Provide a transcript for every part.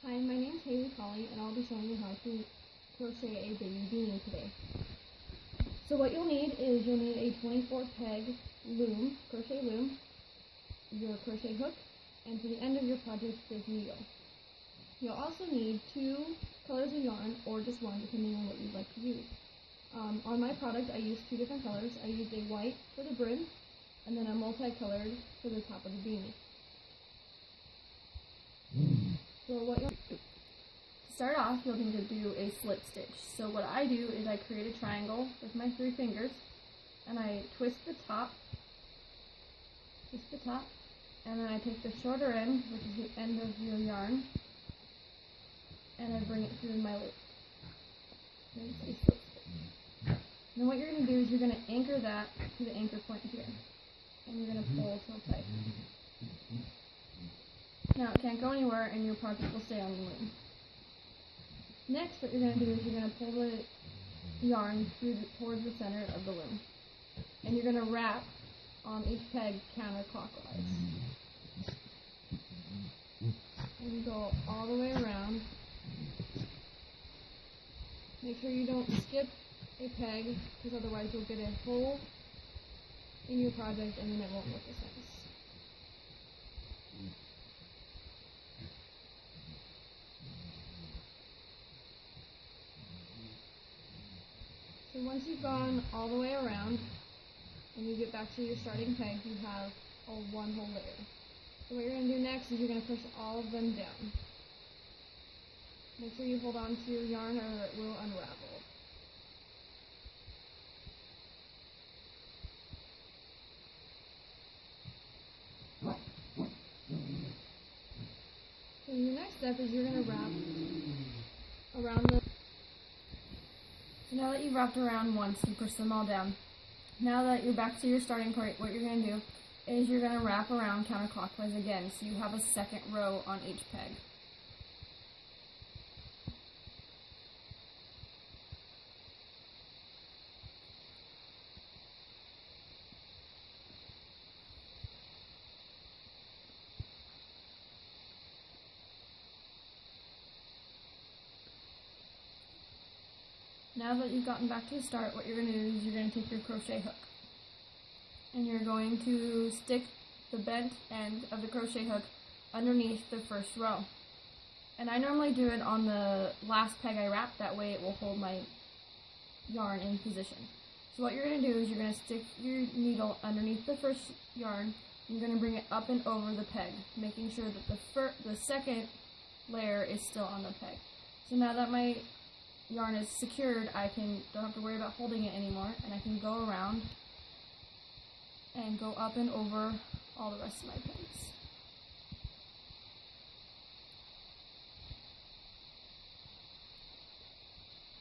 Hi, my name's Haleigh, and I'll be showing you how to crochet a baby beanie today. So what you'll need is a 24 peg loom, crochet loom, your crochet hook, and for the end of your project, this needle. You'll also need 2 colors of yarn, or just one, depending on what you'd like to use. On my product, I used 2 different colors. I used a white for the brim, and then a multicolored for the top of the beanie. So what you'll do, to start off, you'll need to do a slip stitch. So what I do is I create a triangle with my 3 fingers, and I twist the top, and then I take the shorter end, which is the end of your yarn, and I bring it through my loop. Then it's a slip stitch. Then what you're going to do is you're going to anchor that to the anchor point here, and you're going to pull till tight. Now it can't go anywhere, and your project will stay on the loom. Next, what you're going to do is you're going to pull the yarn towards the center of the loom, and you're going to wrap on each peg counterclockwise. And you go all the way around. Make sure you don't skip a peg, because otherwise you'll get a hole in your project and then it won't look as nice. So once you've gone all the way around and you get back to your starting peg, you have one whole layer. So what you're going to do next is you're going to push all of them down. Make sure you hold on to your yarn or it will unravel. So your next step is you're going to wrap around the... So now that you've wrapped around once, you push them all down. Now that you're back to your starting point, what you're going to do is you're going to wrap around counterclockwise again, so you have a second row on each peg. Now that you've gotten back to the start, what you're going to do is you're going to take your crochet hook, and you're going to stick the bent end of the crochet hook underneath the first row. And I normally do it on the last peg I wrap, that way it will hold my yarn in position. So what you're going to do is you're going to stick your needle underneath the first yarn, and you're going to bring it up and over the peg, making sure that the second layer is still on the peg. So now that my yarn is secured, don't have to worry about holding it anymore, and I can go around and go up and over all the rest of my pegs.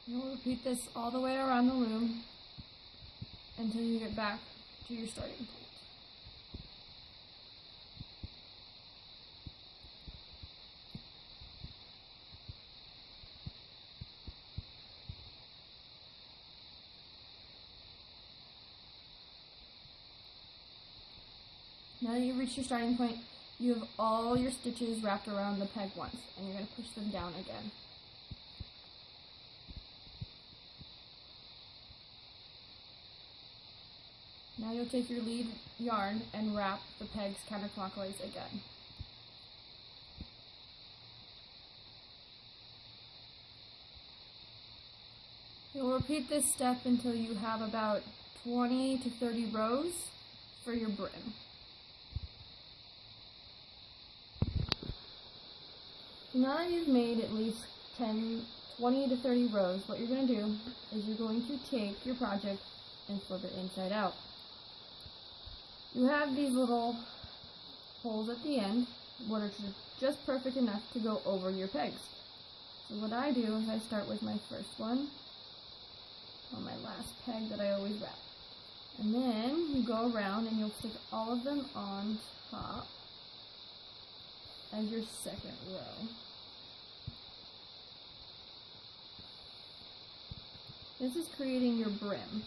You'll repeat this all the way around the loom until you get back to your starting point. Now that you've reached your starting point, you have all your stitches wrapped around the peg once, and you're going to push them down again. Now you'll take your lead yarn and wrap the pegs counterclockwise again. You'll repeat this step until you have about 20 to 30 rows for your brim. Now that you've made at least 20 to 30 rows, what you're going to do is you're going to take your project and flip it inside out. You have these little holes at the end, which are just perfect enough to go over your pegs. So what I do is I start with my first one on my last peg that I always wrap. And then you go around and you'll stick all of them on top as your second row. This is creating your brim.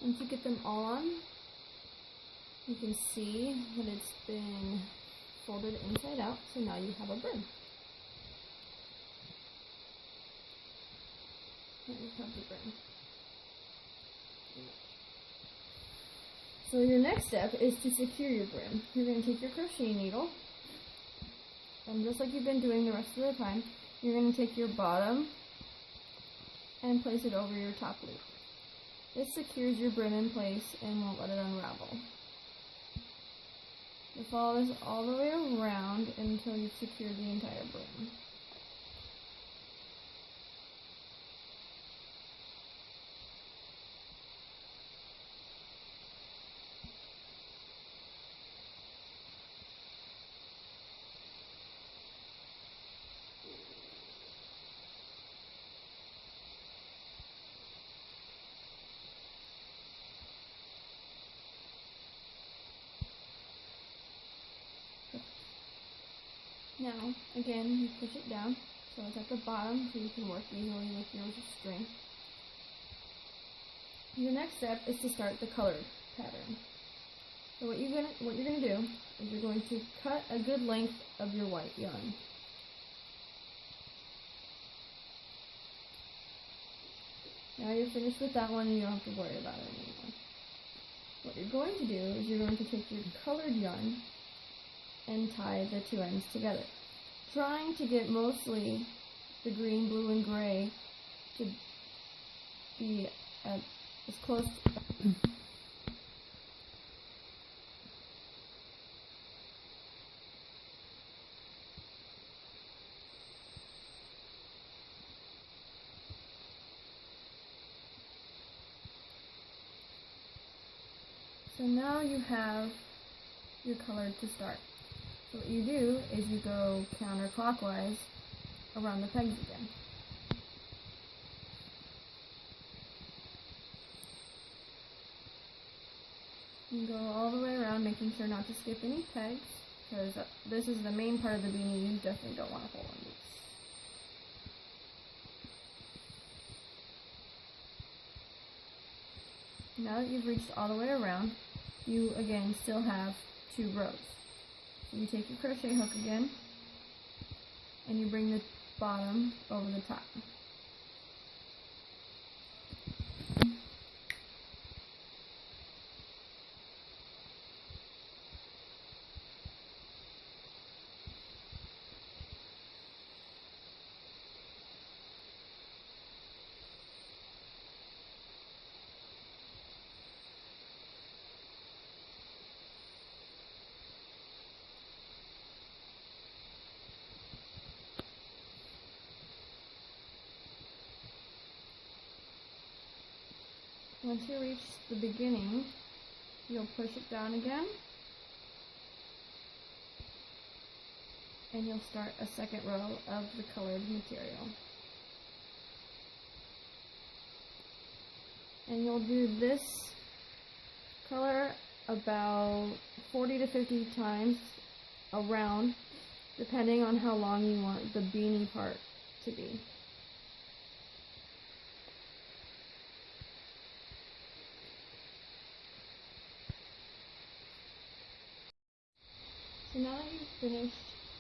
Once you get them all on, you can see that it's been folded inside out, so now you have a brim. There you have the brim. So your next step is to secure your brim. You're going to take your crochet needle, and just like you've been doing the rest of the time, you're going to take your bottom and place it over your top loop. This secures your brim in place and won't let it unravel. You follow this all the way around until you've secured the entire brim. Now, again, you push it down so it's at the bottom so you can work easily with your string. Your next step is to start the colored pattern. So what you're gonna do is you're going to cut a good length of your white yarn. Now you're finished with that one and you don't have to worry about it anymore. What you're going to do is you're going to take your colored yarn and tie the two ends together, trying to get mostly the green, blue, and gray to be as close to So now you have your color to start. So what you do is you go counterclockwise around the pegs again. You go all the way around, making sure not to skip any pegs, because this is the main part of the beanie. You definitely don't want to hold on these. Now that you've reached all the way around, you again still have 2 rows. So you take your crochet hook again, and you bring the bottom over the top. Once you reach the beginning, you'll push it down again, and you'll start a second row of the colored material. And you'll do this color about 40 to 50 times around, depending on how long you want the beanie part to be. So now that you've finished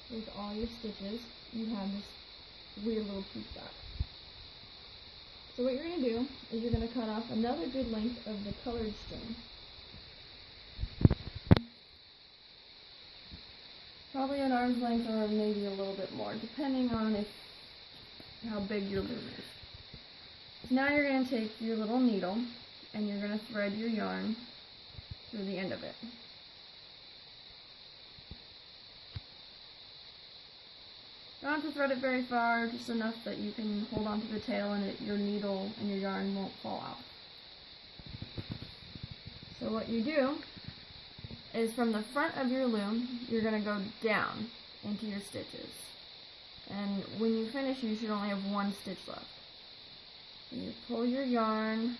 with all your stitches, you have this weird little peak back. So what you're going to do is you're going to cut off another good length of the colored string. Probably an arm's length or maybe a little bit more, depending on how big your loom is. So now you're going to take your little needle and you're going to thread your yarn through the end of it. You don't have to thread it very far, just enough that you can hold onto the tail and your needle and your yarn won't fall out. So what you do is from the front of your loom, you're going to go down into your stitches. And when you finish, you should only have 1 stitch left. So you pull your yarn,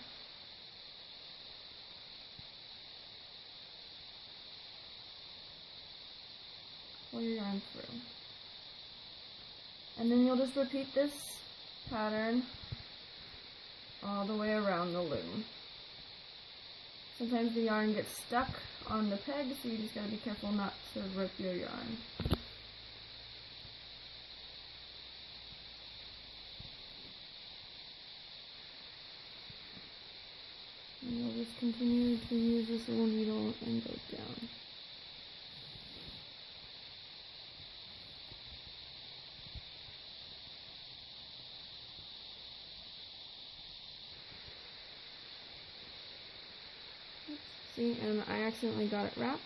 through. And then you'll just repeat this pattern all the way around the loom. Sometimes the yarn gets stuck on the peg, so you just gotta be careful not to rip your yarn. And you'll just continue to use this little needle and go down. See, and I accidentally got it wrapped,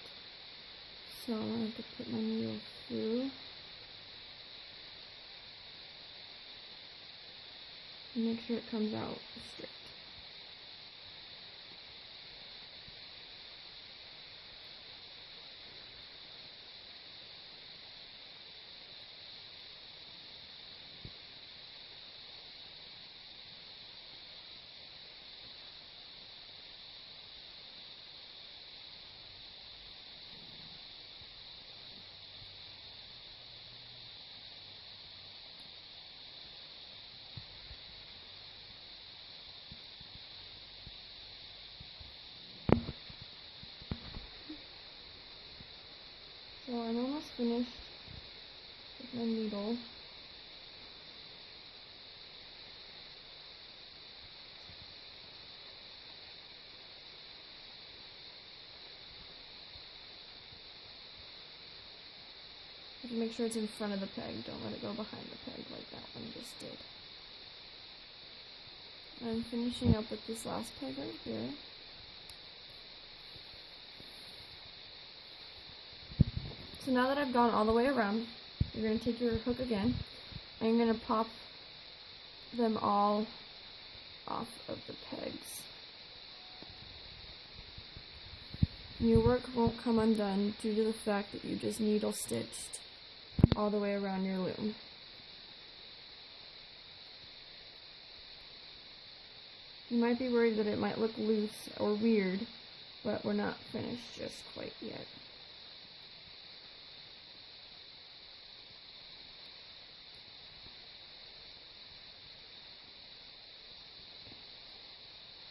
so I have to put my needle through and make sure it comes out straight. So I'm almost finished with my needle. You make sure it's in front of the peg. Don't let it go behind the peg like that one just did. I'm finishing up with this last peg right here. So now that I've gone all the way around, you're going to take your hook again, and you're going to pop them all off of the pegs. And your work won't come undone due to the fact that you just needle stitched all the way around your loom. You might be worried that it might look loose or weird, but we're not finished just quite yet.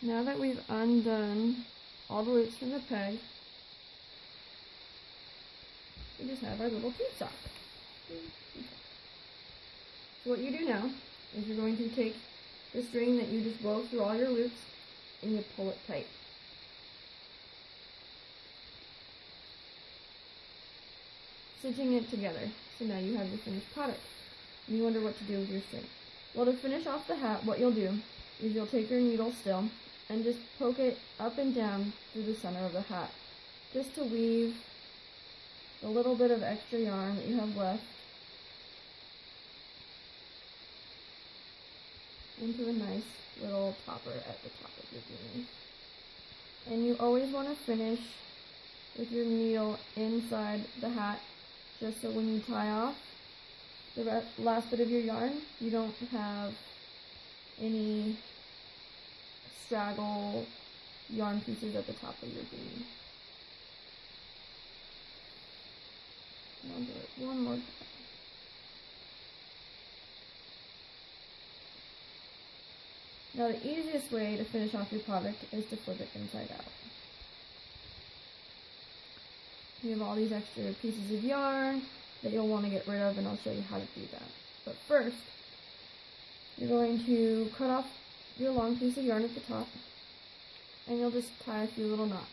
Now that we've undone all the loops from the peg, we just have our little feet sock. So what you do now is you're going to take the string that you just wove through all your loops and you pull it tight. Stitching it together. So now you have your finished product. And you wonder what to do with your string. Well, to finish off the hat, what you'll do is you'll take your needle still and just poke it up and down through the center of the hat, just to weave the little bit of extra yarn that you have left into a nice little topper at the top of your beanie. And you always want to finish with your needle inside the hat, just so when you tie off the last bit of your yarn, you don't have any straggle yarn pieces at the top of your beanie. And I'll do it one more time. Now the easiest way to finish off your product is to flip it inside out. You have all these extra pieces of yarn that you'll want to get rid of, and I'll show you how to do that. But first, you're going to cut off your long piece of yarn at the top, and you'll just tie a few little knots.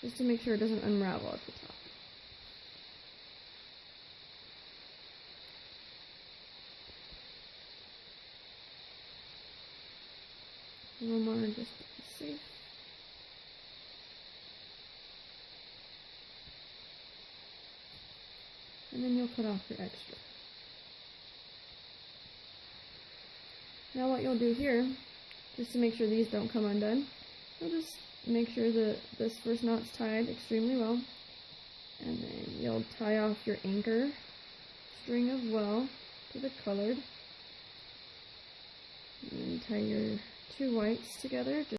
Just to make sure it doesn't unravel at the top. One more just to be safe. And then you'll cut off your extra. Now what you'll do here, just to make sure these don't come undone, you'll just make sure that this first knot's tied extremely well. And then you'll tie off your anchor string as well to the colored. And then tie your two whites together.